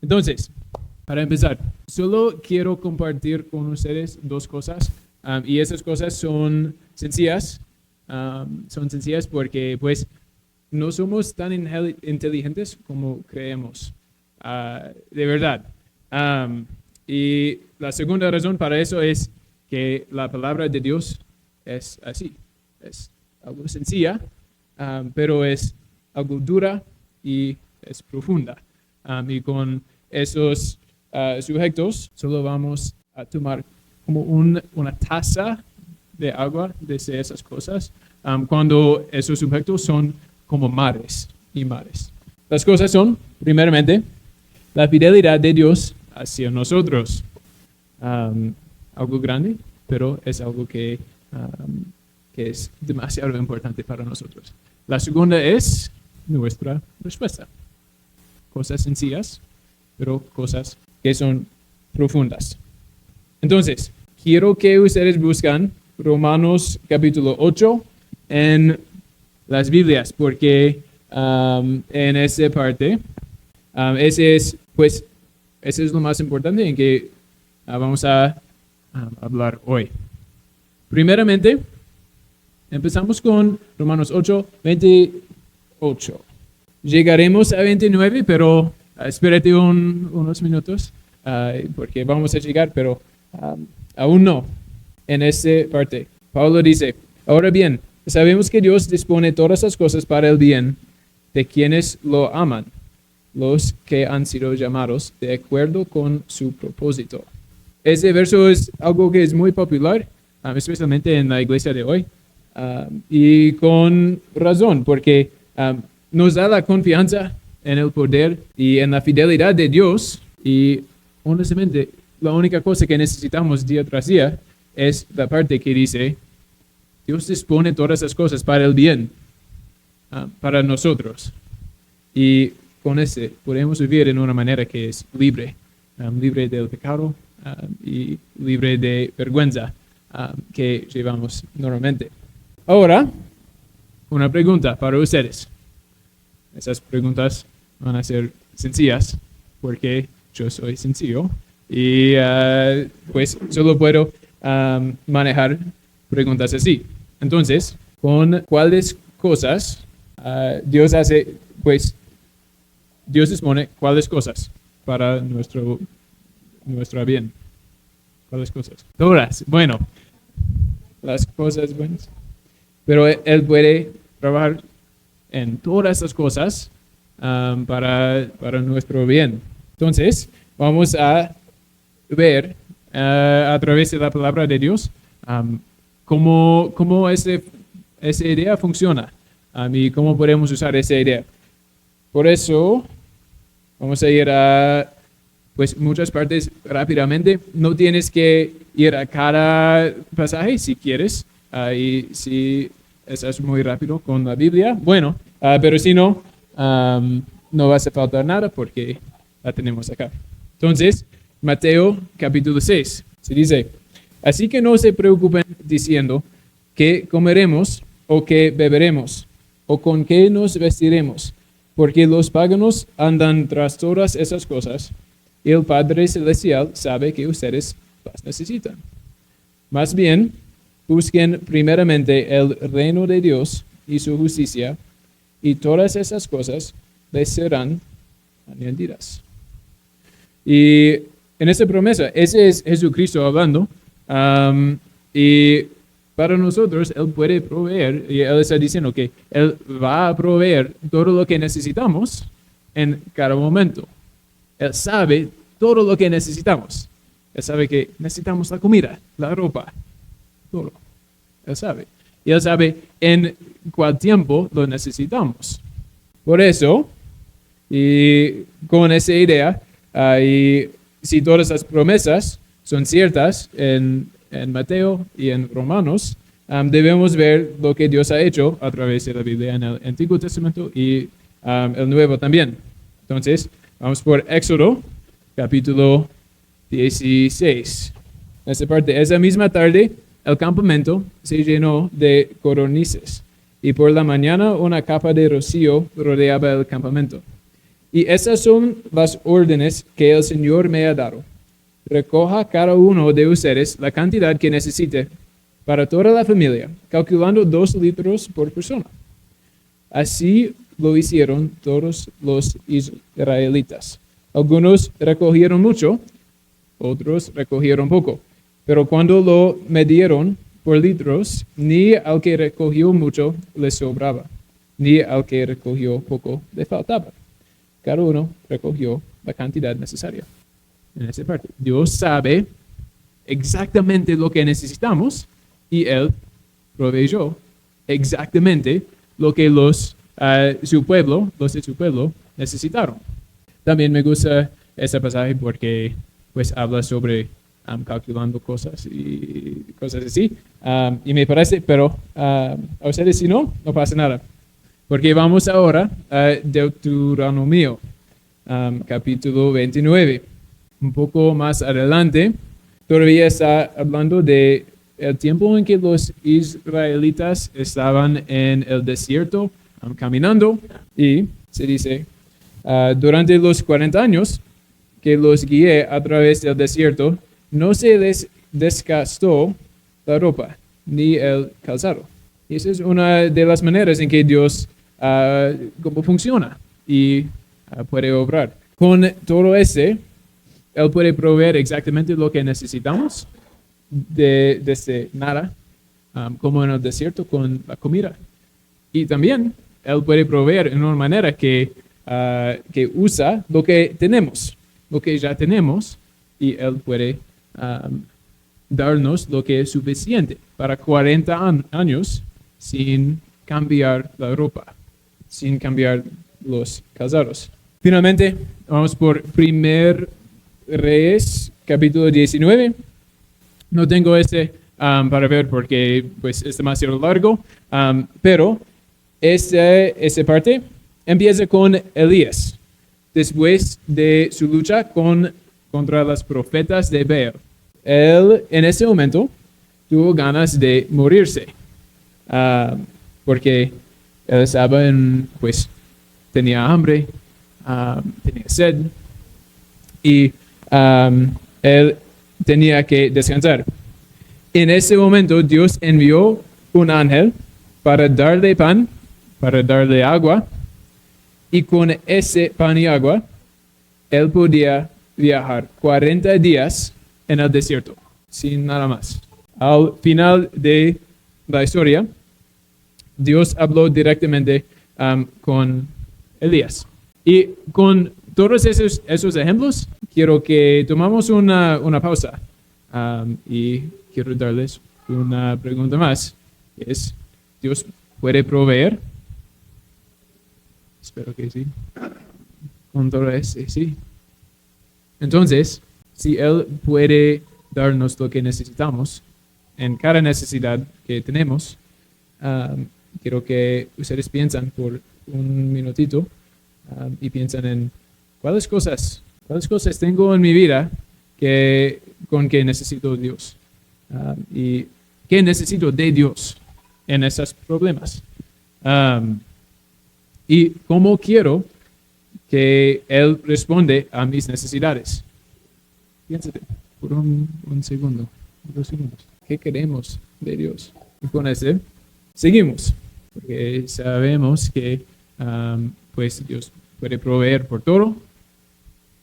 Entonces, para empezar, solo quiero compartir con ustedes dos cosas, y esas cosas son sencillas. Son sencillas porque, pues, no somos tan inteligentes como creemos, de verdad. Y la segunda razón para eso es que la palabra de Dios es así, es algo sencilla, pero es algo dura y es profunda. Y con esos sujetos solo vamos a tomar como una taza de agua de esas cosas, cuando esos sujetos son como mares y mares. Las cosas son, primeramente, la fidelidad de Dios hacia nosotros. Algo grande, pero es algo que es demasiado importante para nosotros. La segunda es nuestra respuesta. Cosas sencillas, pero cosas que son profundas. Entonces, quiero que ustedes buscan Romanos capítulo 8 en las Biblias, porque en esa parte, ese es lo más importante en que vamos a hablar hoy. Primeramente, empezamos con Romanos 8, 28. Llegaremos a 29, pero espérate unos minutos, porque vamos a llegar, pero aún no en esta parte. Pablo dice, ahora bien, sabemos que Dios dispone todas las cosas para el bien de quienes lo aman, los que han sido llamados de acuerdo con su propósito. Ese verso es algo que es muy popular, especialmente en la iglesia de hoy, y con razón, porque nos da la confianza en el poder y en la fidelidad de Dios, y honestamente, la única cosa que necesitamos día tras día es la parte que dice, Dios dispone todas las cosas para el bien, para nosotros. Y con ese podemos vivir en una manera que es libre, libre del pecado y libre de vergüenza que llevamos normalmente. Ahora, una pregunta para ustedes. Esas preguntas van a ser sencillas porque yo soy sencillo y pues solo puedo manejar preguntas así. Entonces, ¿con cuáles cosas Dios hace, pues Dios dispone cuáles cosas para nuestro bien? ¿Cuáles cosas? Todas. Bueno, las cosas buenas. Pero Él puede trabajar en todas las cosas para nuestro bien. Entonces, vamos a ver a través de la palabra de Dios cómo esa idea funciona y cómo podemos usar esa idea. Por eso, vamos a ir a pues muchas partes rápidamente. No tienes que ir a cada pasaje si quieres. Y si estás muy rápido con la Biblia, bueno, pero si no, no va a hacer falta nada porque la tenemos acá. Entonces, Mateo capítulo 6, se dice, así que no se preocupen diciendo qué comeremos o qué beberemos o con qué nos vestiremos, porque los paganos andan tras todas esas cosas y el Padre Celestial sabe que ustedes las necesitan. Más bien, busquen primeramente el reino de Dios y su justicia, y todas esas cosas les serán añadidas. Y en esta promesa, ese es Jesucristo hablando, y para nosotros Él puede proveer, y Él está diciendo que Él va a proveer todo lo que necesitamos en cada momento. Él sabe todo lo que necesitamos. Él sabe que necesitamos la comida, la ropa, todo. Él sabe. Y Él sabe en cuál tiempo lo necesitamos. Por eso, y con esa idea, y si todas las promesas son ciertas en Mateo y en Romanos, debemos ver lo que Dios ha hecho a través de la Biblia en el Antiguo Testamento y el Nuevo también. Entonces, vamos por Éxodo, capítulo 16. Esta parte, esa misma tarde, el campamento se llenó de codornices, y por la mañana una capa de rocío rodeaba el campamento. Y esas son las órdenes que el Señor me ha dado. Recoja cada uno de ustedes la cantidad que necesite para toda la familia, calculando 2 litros por persona. Así lo hicieron todos los israelitas. Algunos recogieron mucho, otros recogieron poco. Pero cuando lo medieron por litros, ni al que recogió mucho le sobraba, ni al que recogió poco le faltaba. Cada uno recogió la cantidad necesaria. En esa parte, Dios sabe exactamente lo que necesitamos y Él proveyó exactamente lo que los de su pueblo necesitaron. También me gusta ese pasaje porque pues habla sobre calculando cosas y cosas así. Y me parece, pero a ustedes si no pasa nada. Porque vamos ahora a Deuteronomio, capítulo 29. Un poco más adelante, todavía está hablando de el tiempo en que los israelitas estaban en el desierto caminando. Y se dice, durante los 40 años que los guié a través del desierto, no se les desgastó la ropa ni el calzado. Y esa es una de las maneras en que Dios cómo funciona y puede obrar. Con todo ese, Él puede proveer exactamente lo que necesitamos desde nada, como en el desierto con la comida. Y también Él puede proveer en una manera que usa lo que tenemos, lo que ya tenemos, y Él puede darnos lo que es suficiente para 40 años sin cambiar la ropa, sin cambiar los calzados. Finalmente, vamos por 1 Reyes, capítulo 19. No tengo para ver porque pues, es demasiado largo, pero esa parte empieza con Elías, después de su lucha contra las profetas de Baal. Él en ese momento tuvo ganas de morirse, porque él estaba pues tenía hambre, tenía sed, y él tenía que descansar. En ese momento Dios envió un ángel para darle pan, para darle agua, y con ese pan y agua, él podía viajar 40 días en el desierto, sin nada más. Al final de la historia, Dios habló directamente con Elías. Y con todos esos ejemplos, quiero que tomamos una pausa y quiero darles una pregunta más. Es, ¿Dios puede proveer? Espero que sí. Con todo eso, sí. Entonces, si Él puede darnos lo que necesitamos en cada necesidad que tenemos, quiero que ustedes piensen por un minutito y piensen en cuáles cosas tengo en mi vida con que necesito Dios y qué necesito de Dios en esos problemas. Y cómo quiero que Él responde a mis necesidades. Piénsate por un segundo, 2 segundos. ¿Qué queremos de Dios? Y con ese, seguimos. Porque sabemos que pues Dios puede proveer por todo.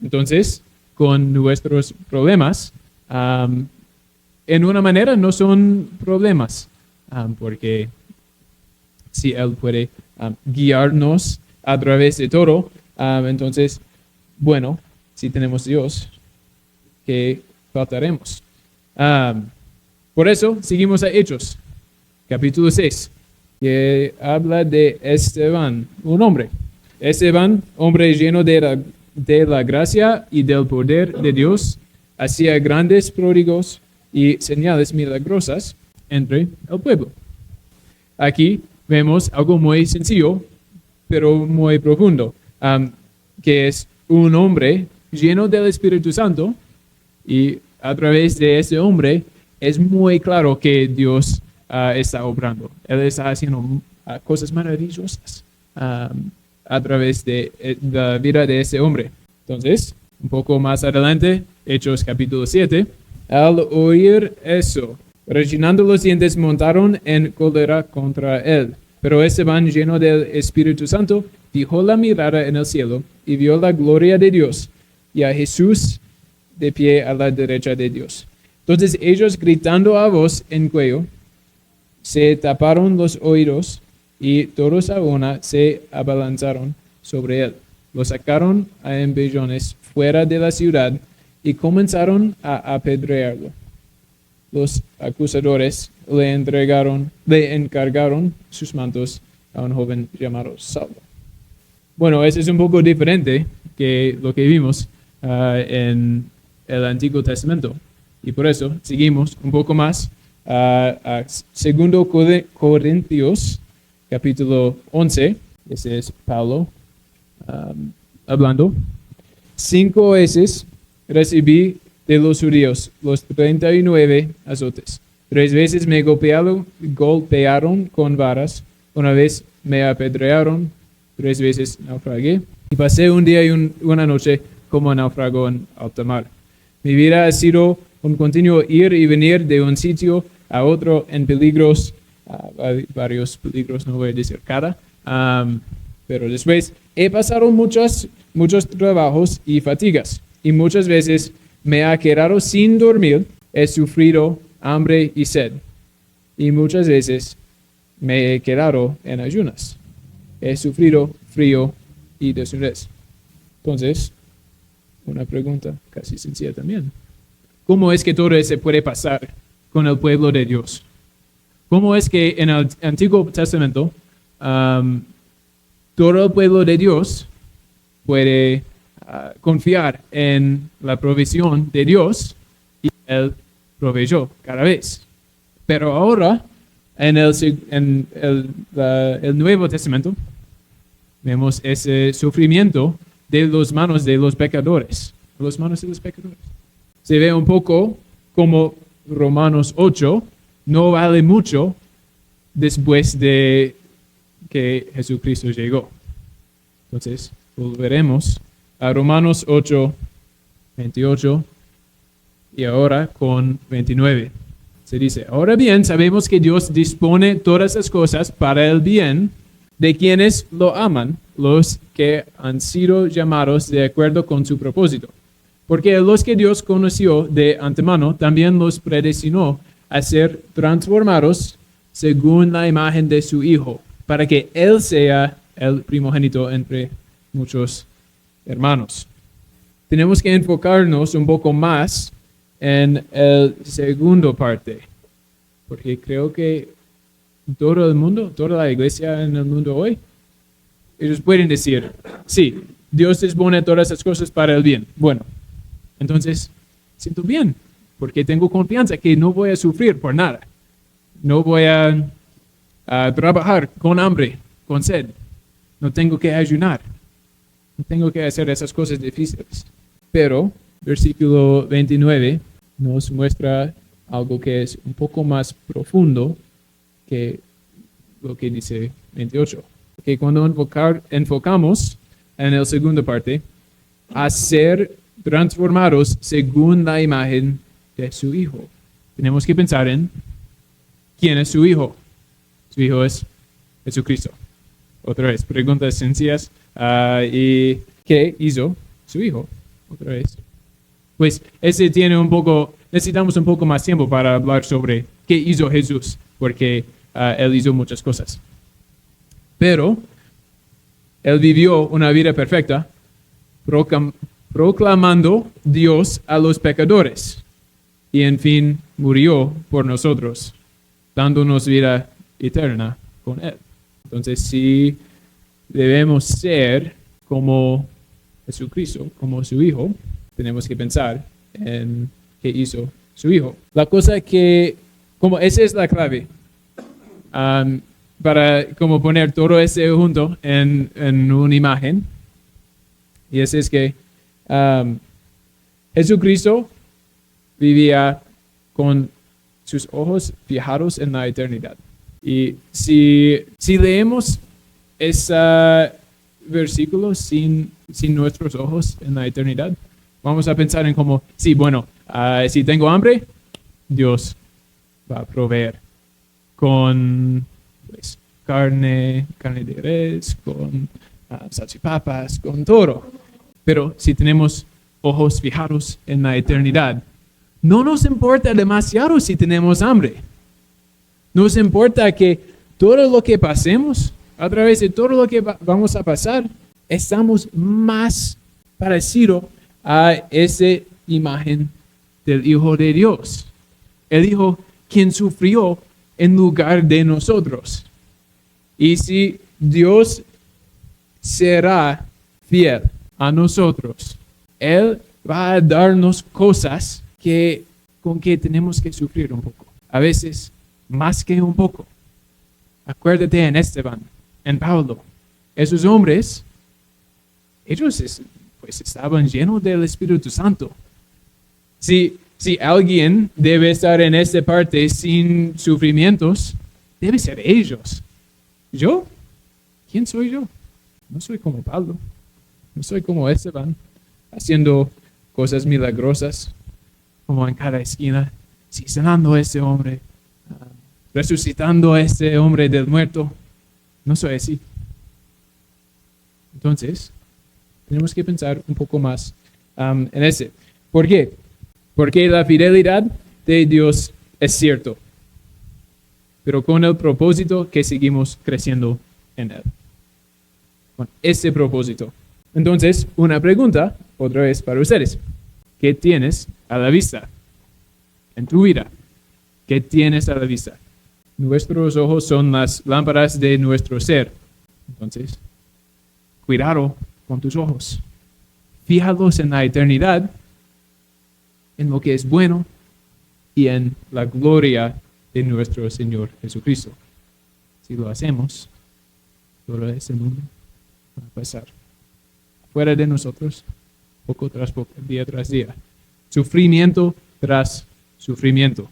Entonces, con nuestros problemas, en una manera no son problemas. Porque si Él puede guiarnos a través de todo, entonces, bueno, si tenemos Dios, ¿qué faltaremos? Por eso, seguimos a Hechos, capítulo 6, que habla de Esteban, un hombre. Esteban, hombre lleno de la gracia y del poder de Dios, hacía grandes pródigos y señales milagrosas entre el pueblo. Aquí vemos algo muy sencillo, pero muy profundo, que es un hombre lleno del Espíritu Santo, y a través de ese hombre es muy claro que Dios está obrando. Él está haciendo cosas maravillosas. a través de la vida de ese hombre. Entonces, un poco más adelante, Hechos capítulo 7, al oír eso, rechinando los dientes, montaron en cólera contra él. Pero Esteban, lleno del Espíritu Santo, fijó la mirada en el cielo y vio la gloria de Dios y a Jesús de pie a la derecha de Dios. Entonces ellos, gritando a voz en cuello, se taparon los oídos y todos a una se abalanzaron sobre él. Lo sacaron a empellones fuera de la ciudad y comenzaron a apedrearlo. Los acusadores le encargaron sus mantos a un joven llamado Saulo. Bueno, eso es un poco diferente que lo que vimos en el Antiguo Testamento. Y por eso seguimos un poco más a 2 Corintios, capítulo 11. Ese es Pablo hablando. 5 veces recibí de los judíos los 39 azotes. 3 veces me golpearon con varas. Una vez me apedrearon. 3 veces naufragué. Y pasé un día y una noche como náufrago en alta mar. Mi vida ha sido un continuo ir y venir de un sitio a otro en peligros, varios peligros, no voy a decir cada, pero después he pasado muchos trabajos y fatigas, y muchas veces me he quedado sin dormir, he sufrido hambre y sed, y muchas veces me he quedado en ayunas, he sufrido frío y desnudez. Entonces, una pregunta casi sencilla también. ¿Cómo es que todo eso puede pasar con el pueblo de Dios? ¿Cómo es que en el Antiguo Testamento todo el pueblo de Dios puede confiar en la provisión de Dios y Él proveyó cada vez? Pero ahora, en el Nuevo Testamento, vemos ese sufrimiento de las manos de los pecadores. Las manos de los pecadores. Se ve un poco como Romanos 8 no vale mucho después de que Jesucristo llegó. Entonces, volveremos a Romanos 8, 28 y ahora con 29. Se dice, ahora bien, sabemos que Dios dispone todas las cosas para el bien de quienes lo aman, los que han sido llamados de acuerdo con su propósito. Porque los que Dios conoció de antemano, también los predestinó a ser transformados según la imagen de su Hijo, para que Él sea el primogénito entre muchos hermanos. Tenemos que enfocarnos un poco más en el segundo parte, porque creo que todo el mundo, toda la iglesia en el mundo hoy, ellos pueden decir, sí, Dios dispone todas esas cosas para el bien. Bueno, entonces, siento bien, porque tengo confianza que no voy a sufrir por nada. No voy a trabajar con hambre, con sed. No tengo que ayunar. No tengo que hacer esas cosas difíciles. Pero, versículo 29 nos muestra algo que es un poco más profundo que lo que dice 28. Que cuando enfocamos en la segunda parte, a ser transformados según la imagen de su Hijo. Tenemos que pensar en quién es su Hijo. Su Hijo es Jesucristo. Otra vez, preguntas sencillas. ¿Y qué hizo su Hijo? Otra vez. Pues necesitamos un poco más tiempo para hablar sobre qué hizo Jesús, porque Él hizo muchas cosas. Pero Él vivió una vida perfecta, proclamando Dios a los pecadores. Y en fin, murió por nosotros, dándonos vida eterna con Él. Entonces, si debemos ser como Jesucristo, como su Hijo, tenemos que pensar en qué hizo su Hijo. La cosa esa es la clave, para como poner todo ese junto en una imagen, y ese es que Jesucristo vivía con sus ojos fijados en la eternidad. Y si leemos versículos sin nuestros ojos en la eternidad? Vamos a pensar en como, sí, bueno, si tengo hambre, Dios va a proveer con pues, carne de res, con salchipapas, con todo. Pero si tenemos ojos fijados en la eternidad, no nos importa demasiado si tenemos hambre. Nos importa que todo lo que pasemos, a través de todo lo que vamos a pasar, estamos más parecidos a esa imagen del Hijo de Dios. El Hijo quien sufrió en lugar de nosotros. Y si Dios será fiel a nosotros, Él va a darnos cosas con que tenemos que sufrir un poco. A veces, más que un poco. Acuérdate en Esteban, en Pablo. Esos hombres, ellos pues estaban llenos del Espíritu Santo. Si alguien debe estar en esta parte sin sufrimientos, debe ser ellos. ¿Yo? ¿Quién soy yo? No soy como Pablo. No soy como Esteban, haciendo cosas milagrosas, como en cada esquina, sí, sanando a ese hombre, resucitando a ese hombre del muerto. No soy así. Entonces, tenemos que pensar un poco más en ese. ¿Por qué? Porque la fidelidad de Dios es cierto, pero con el propósito que seguimos creciendo en Él. Con ese propósito. Entonces, una pregunta, otra vez para ustedes. ¿Qué tienes a la vista en tu vida? ¿Qué tienes a la vista? Nuestros ojos son las lámparas de nuestro ser. Entonces, cuidado con tus ojos. Fíjalos en la eternidad, en lo que es bueno y en la gloria de nuestro Señor Jesucristo. Si lo hacemos, todo ese mundo va a pasar fuera de nosotros, poco tras poco, día tras día. Sufrimiento tras sufrimiento,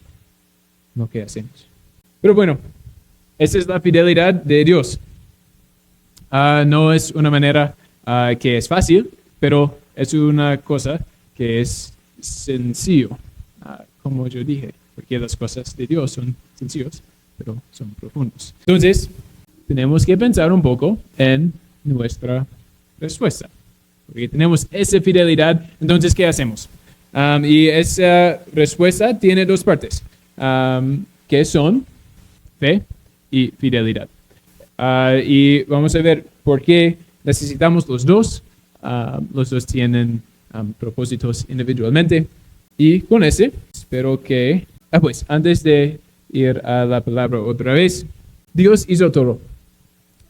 lo que hacemos. Pero bueno, esa es la fidelidad de Dios. No es una manera que es fácil, pero es una cosa que es sencillo, como yo dije, porque las cosas de Dios son sencillos, pero son profundos. Entonces, tenemos que pensar un poco en nuestra respuesta. Porque tenemos esa fidelidad, entonces, ¿qué hacemos? Y esa respuesta tiene dos partes, que son fe y fidelidad. Y vamos a ver por qué necesitamos los dos. Los dos tienen propósitos individualmente. Y con ese, espero que... pues, antes de ir a la palabra otra vez, Dios hizo todo.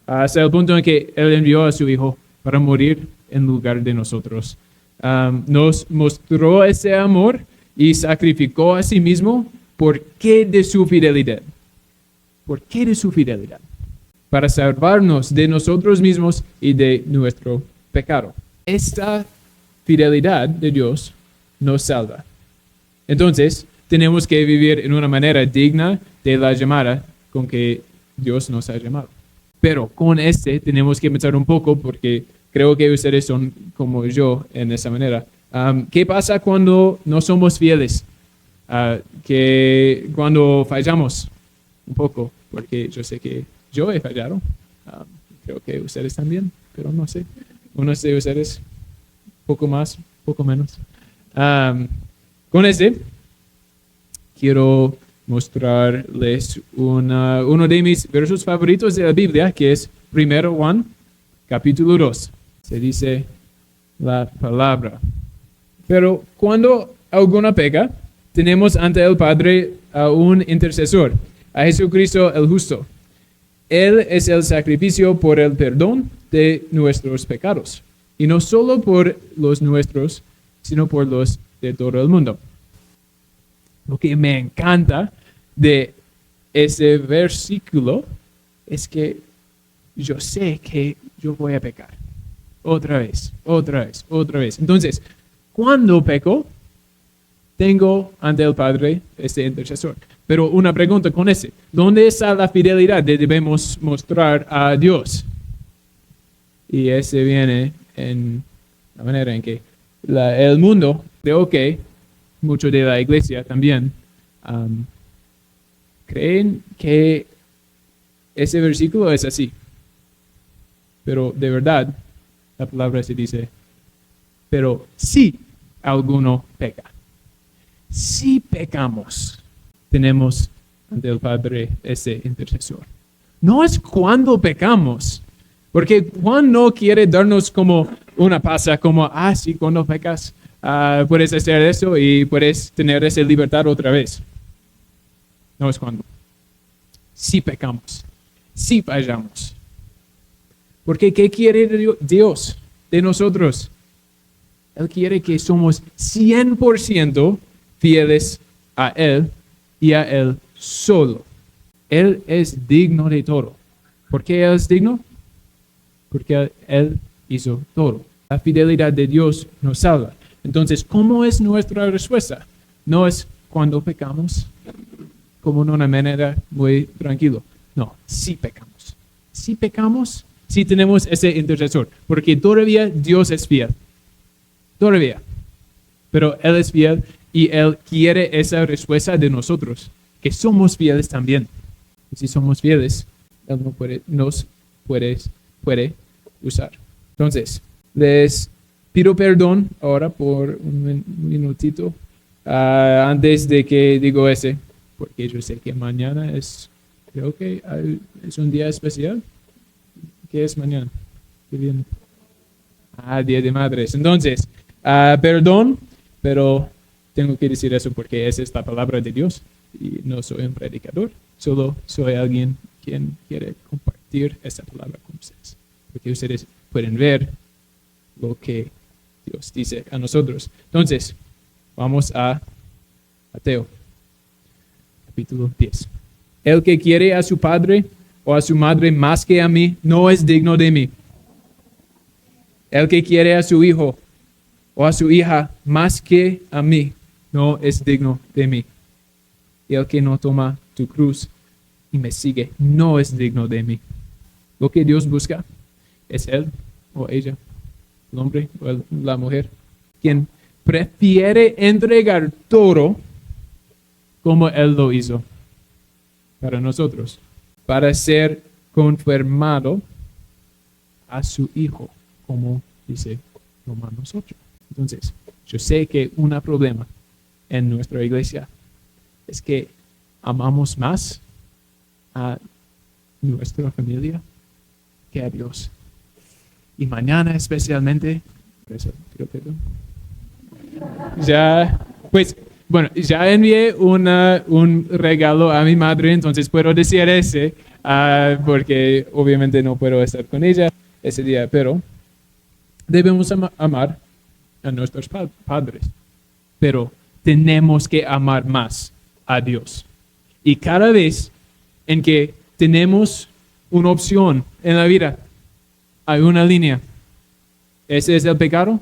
Hasta el punto en que Él envió a su Hijo para morir en lugar de nosotros. Nos mostró ese amor y sacrificó a sí mismo. ¿Por qué de su fidelidad? ¿Por qué de su fidelidad? Para salvarnos de nosotros mismos y de nuestro pecado. Esta fidelidad de Dios nos salva. Entonces, tenemos que vivir en una manera digna de la llamada con que Dios nos ha llamado. Pero con tenemos que pensar un poco, porque creo que ustedes son como yo en esa manera. ¿Qué pasa cuando no somos fieles? Que cuando fallamos un poco, porque yo sé que yo he fallado. Creo que ustedes también, pero no sé. Unos de ustedes, poco más, poco menos. Con quiero mostrarles uno de mis versos favoritos de la Biblia, que es 1 Juan, capítulo 2. Se dice la palabra. Pero cuando alguno peca, tenemos ante el Padre a un intercesor, a Jesucristo el justo. Él es el sacrificio por el perdón de nuestros pecados. Y no solo por los nuestros, sino por los de todo el mundo. Lo que me encanta de ese versículo es que yo sé que yo voy a pecar. Otra vez. Entonces, cuando peco, tengo ante el Padre este intercesor. Pero una pregunta con ¿dónde está la fidelidad que debemos mostrar a Dios? Y ese viene en la manera en que el mundo, creo que mucho de la iglesia también, creen que ese versículo es así. Pero de verdad, la palabra se dice, pero si alguno peca, si pecamos, tenemos ante el Padre ese intercesor. No es cuando pecamos, porque Juan no quiere darnos como una pasa, como, sí, cuando pecas, puedes hacer eso y puedes tener esa libertad otra vez. No es cuando. Si pecamos, si fallamos. Porque ¿qué quiere Dios de nosotros? Él quiere que somos 100% fieles a Él y a Él solo. Él es digno de todo. ¿Por qué Él es digno? Porque Él hizo todo. La fidelidad de Dios nos salva. Entonces, ¿cómo es nuestra respuesta? No es cuando pecamos, como en una manera muy tranquilo. No, si pecamos. Si pecamos, si tenemos ese intercesor. Porque todavía Dios es fiel. Todavía. Pero Él es fiel y Él quiere esa respuesta de nosotros, que somos fieles también. Y si somos fieles, Él nos puede usar. Entonces, les pido perdón ahora por un minutito antes de que digo ese, porque yo sé que mañana creo que es un día especial. ¿Qué es mañana? ¿Qué viene? Día de Madres. Entonces, perdón, pero tengo que decir eso porque esa es la palabra de Dios y no soy un predicador, solo soy alguien quien quiere compartir esa palabra con ustedes, porque ustedes pueden ver lo que Dios dice a nosotros. Entonces, vamos a Mateo, capítulo 10. El que quiere a su padre o a su madre más que a mí, no es digno de mí. El que quiere a su hijo o a su hija más que a mí, no es digno de mí. Y el que no toma tu cruz y me sigue, no es digno de mí. Lo que Dios busca es él o ella, el hombre o la mujer, quien prefiere entregar todo como él lo hizo para nosotros, para ser confirmado a su hijo, como dice Romanos 8. Entonces, yo sé que un problema en nuestra iglesia es que amamos más a nuestra familia que a Dios. Y mañana especialmente, por eso pido perdón. Ya envié un regalo a mi madre, entonces puedo decir ese, porque obviamente no puedo estar con ella ese día, pero debemos amar a nuestros padres, pero tenemos que amar más a Dios. Y cada vez en que tenemos una opción en la vida, hay una línea. Ese es el pecado,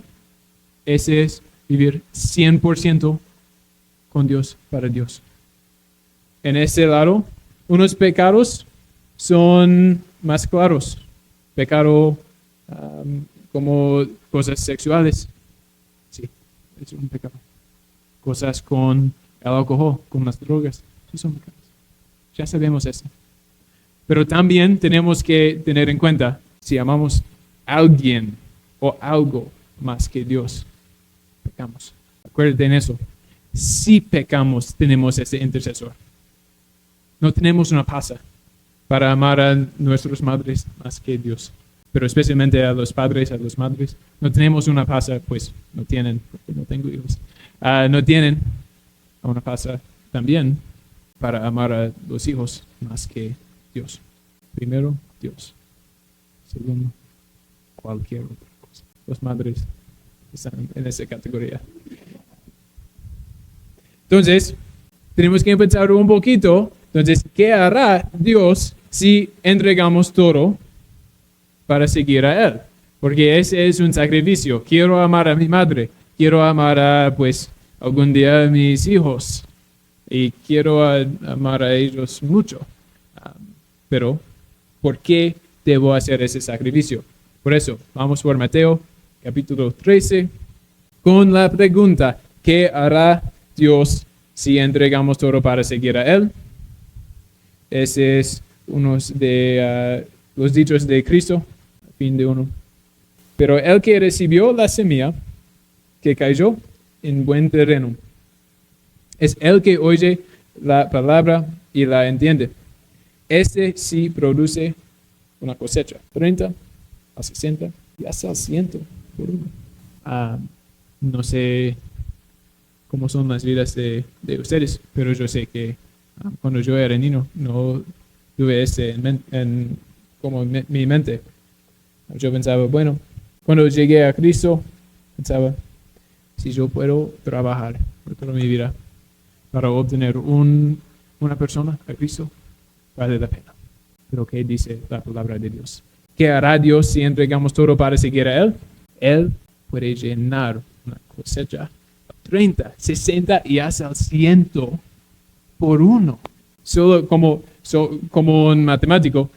ese es vivir 100% con Dios, para Dios. En ese lado, unos pecados son más claros. Pecado como cosas sexuales. Sí, es un pecado. Cosas con el alcohol, con las drogas. Sí son pecados. Ya sabemos eso. Pero también tenemos que tener en cuenta si amamos a alguien o algo más que Dios, pecamos. Acuérdense en eso. Si pecamos, tenemos ese intercesor. No tenemos una pasa para amar a nuestras madres más que Dios. Pero especialmente a los padres, a las madres. No tenemos una pasa, pues no tienen, porque no tengo hijos. No tienen una pasa también para amar a los hijos más que Dios. Primero, Dios. Segundo, cualquier otra cosa. Las madres están en esa categoría. Entonces, tenemos que pensar un poquito. Entonces, ¿qué hará Dios si entregamos todo para seguir a Él? Porque ese es un sacrificio. Quiero amar a mi madre. Quiero amar a, algún día a mis hijos. Y quiero amar a ellos mucho. Pero, ¿por qué debo hacer ese sacrificio? Por eso, vamos por Mateo, capítulo 13, con la pregunta, ¿qué hará Dios si entregamos todo para seguir a Él? Ese es uno de los dichos de Cristo, fin de uno. Pero el que recibió la semilla, que cayó en buen terreno, es el que oye la palabra y la entiende. Este sí produce una cosecha, 30, a 60 y hasta 100 por uno. No sé cómo son las vidas de ustedes, pero yo sé que cuando yo era niño no tuve en mi mente. Yo pensaba, bueno, cuando llegué a Cristo, pensaba, si yo puedo trabajar por toda mi vida para obtener una persona a Cristo, vale la pena. Pero ¿qué dice la palabra de Dios? ¿Qué hará Dios si entregamos todo para seguir a Él? Él puede llenar una cosecha 30, 60 y hasta 100 por uno. Solo como un matemático,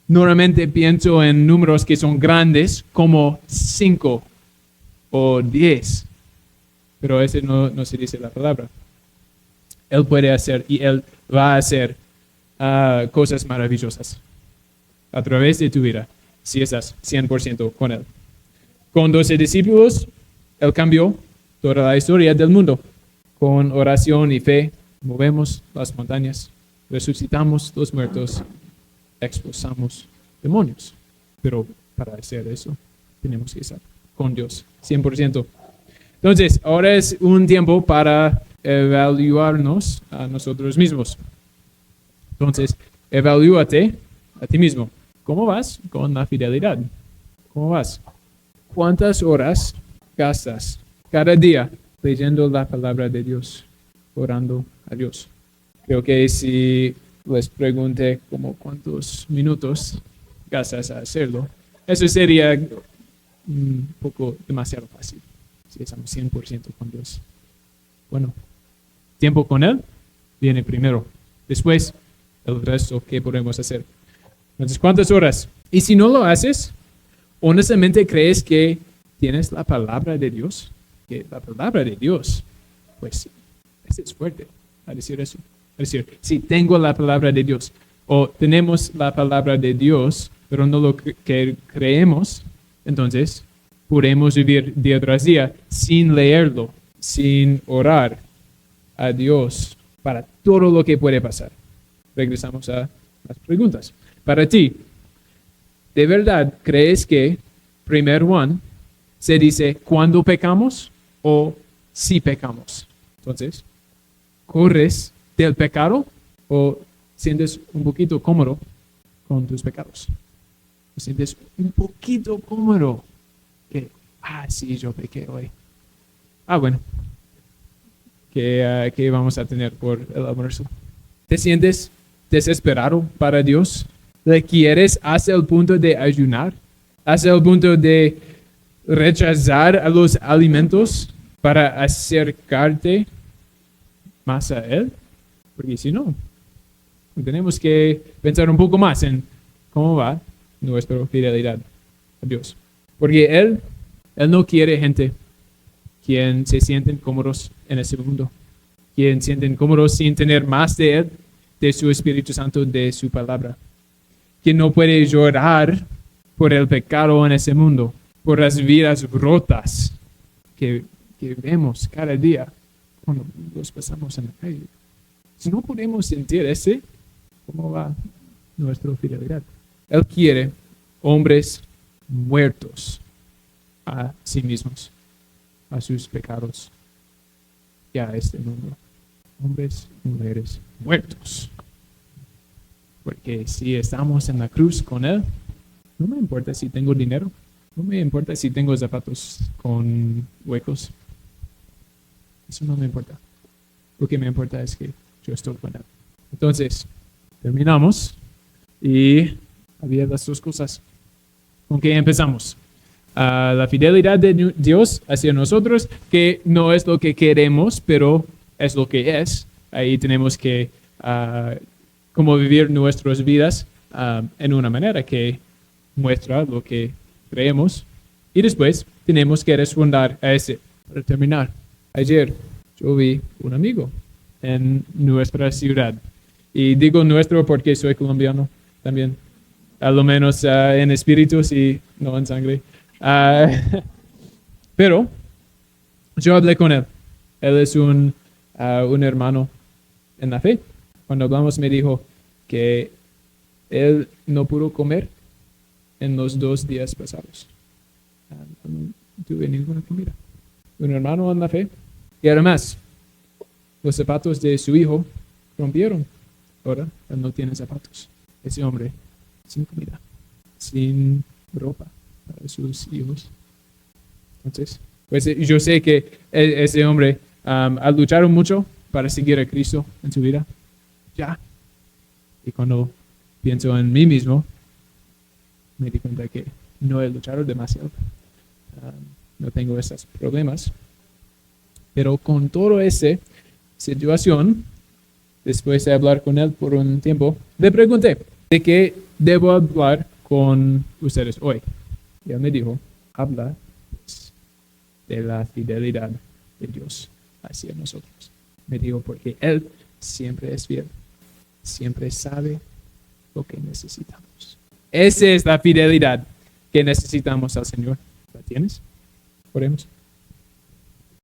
normalmente pienso en números que son grandes como 5 o 10. Pero ese no se dice la palabra. Él puede hacer y Él va a hacer cosas maravillosas a través de tu vida, si estás 100% con Él. Con 12 discípulos, Él cambió toda la historia del mundo. Con oración y fe, movemos las montañas, resucitamos los muertos, expulsamos demonios. Pero para hacer eso, tenemos que estar con Dios, 100%. Entonces, ahora es un tiempo para evaluarnos a nosotros mismos. Entonces, evalúate a ti mismo. ¿Cómo vas con la fidelidad? ¿Cómo vas? ¿Cuántas horas gastas cada día leyendo la palabra de Dios, orando a Dios? Creo que si les pregunté como cuántos minutos gastas a hacerlo, eso sería un poco demasiado fácil. Si estamos 100% con Dios. Bueno, tiempo con Él viene primero. Después, el resto que podemos hacer. Entonces, ¿cuántas horas? Y si no lo haces, honestamente crees que tienes la palabra de Dios, que la palabra de Dios, pues, es fuerte a decir eso. Es decir, si tengo la palabra de Dios, o tenemos la palabra de Dios, pero no lo que creemos, entonces podemos vivir día tras día sin leerlo, sin orar a Dios para todo lo que puede pasar. Regresamos a las preguntas. Para ti, ¿de verdad crees que primer Juan se dice cuando pecamos o si pecamos? Entonces, ¿corres del pecado o sientes un poquito cómodo con tus pecados? ¿O sientes un poquito cómodo que, sí, yo pequé hoy? Bueno, ¿qué vamos a tener por el almuerzo? ¿Te sientes desesperado para Dios? ¿Le quieres hasta el punto de ayunar? ¿Hasta el punto de rechazar a los alimentos para acercarte más a Él? Porque si no, tenemos que pensar un poco más en cómo va nuestra fidelidad a Dios. Porque Él no quiere gente quien se sienten cómodos en ese mundo, quien se sienten cómodos sin tener más de Él, de su Espíritu Santo, de su palabra, quien no puede llorar por el pecado en ese mundo, por las vidas rotas que vemos cada día cuando los pasamos en la calle. Si no podemos sentir ese, ¿cómo va nuestra fidelidad? Él quiere hombres muertos a sí mismos, a sus pecados y a este mundo. Hombres y mujeres muertos. Porque si estamos en la cruz con Él, no me importa si tengo dinero, no me importa si tengo zapatos con huecos. Eso no me importa. Lo que me importa es que yo estoy con Él. Entonces, terminamos y había las dos cosas. ¿Con qué empezamos? La fidelidad de Dios hacia nosotros, que no es lo que queremos, pero es lo que es. Ahí tenemos que cómo vivir nuestras vidas en una manera que muestra lo que creemos, y después tenemos que responder a ese. Para terminar, ayer yo vi un amigo en nuestra ciudad. Y digo nuestro porque soy colombiano también. A lo menos en espíritu, y no en sangre. Pero yo hablé con él. Él es un hermano en la fe. Cuando hablamos me dijo que él no pudo comer en los 2 días pasados. No tuve ninguna comida. Un hermano en la fe. Y además, los zapatos de su hijo rompieron. Ahora él no tiene zapatos. Ese hombre sin comida, sin ropa para sus hijos. Entonces, pues yo sé que ese hombre ha luchado mucho para seguir a Cristo en su vida. Ya. Y cuando pienso en mí mismo, me di cuenta que no he luchado demasiado. No tengo esos problemas. Pero con toda esa situación, después de hablar con él por un tiempo, le pregunté de qué debo hablar con ustedes hoy. Y él me dijo, habla de la fidelidad de Dios hacia nosotros. Me dijo, porque Él siempre es fiel, siempre sabe lo que necesitamos. Esa es la fidelidad que necesitamos al Señor. ¿La tienes? Oremos.